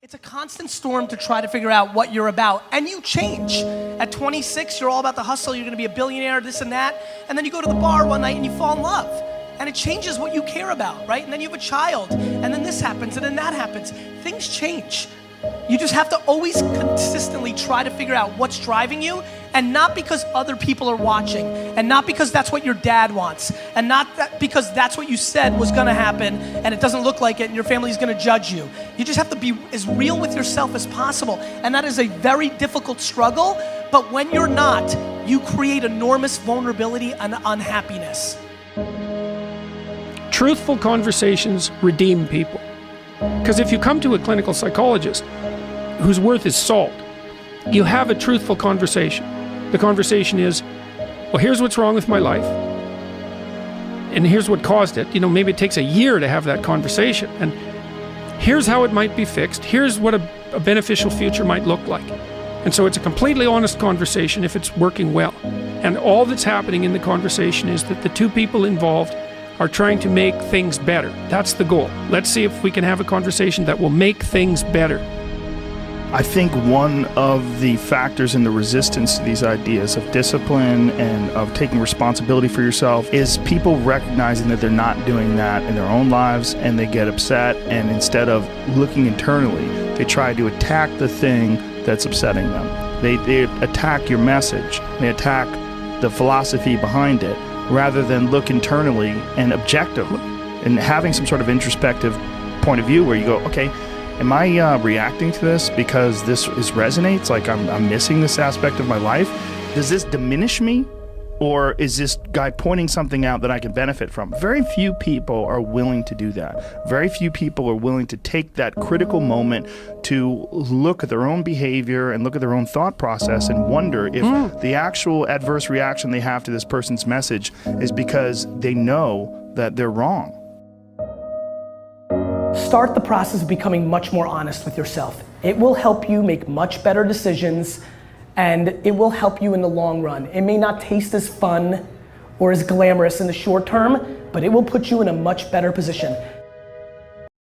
It's a constant storm to try to figure out what you're about, and you change. At 26, you're all about the hustle, you're gonna be a billionaire, this and that, and then you go to the bar one night and you fall in love, and it changes what you care about, right? And then you have a child, and then this happens, and then that happens. Things change. You just have to always consistently try to figure out what's driving you, and not because other people are watching, and not because that's what your dad wants, and not because that's what you said was gonna happen, and it doesn't look like it, and your family's gonna judge you. You just have to be as real with yourself as possible, and that is a very difficult struggle, but when you're not, you create enormous vulnerability and unhappiness. Truthful conversations redeem people. Because if you come to a clinical psychologist whose worth is salt, you have a truthful conversation. The conversation is, well, here's what's wrong with my life, and here's what caused it. You know, maybe it takes a year to have that conversation, and here's how it might be fixed. Here's what a beneficial future might look like. And so it's a completely honest conversation if it's working well. And all that's happening in the conversation is that the two people involved are trying to make things better. That's the goal. Let's see if we can have a conversation that will make things better. I think one of the factors in the resistance to these ideas of discipline and of taking responsibility for yourself is people recognizing that they're not doing that in their own lives, and they get upset, and instead of looking internally, they try to attack the thing that's upsetting them. They attack your message, they attack the philosophy behind it, rather than look internally and objectively and having some sort of introspective point of view where you go, okay, am I reacting to this because this resonates? Like I'm missing this aspect of my life? Does this diminish me? Or is this guy pointing something out that I can benefit from? Very few people are willing to do that. Very few people are willing to take that critical moment to look at their own behavior and look at their own thought process and wonder if the actual adverse reaction they have to this person's message is because they know that they're wrong. Start the process of becoming much more honest with yourself. It will help you make much better decisions, and it will help you in the long run. It may not taste as fun or as glamorous in the short term, but it will put you in a much better position.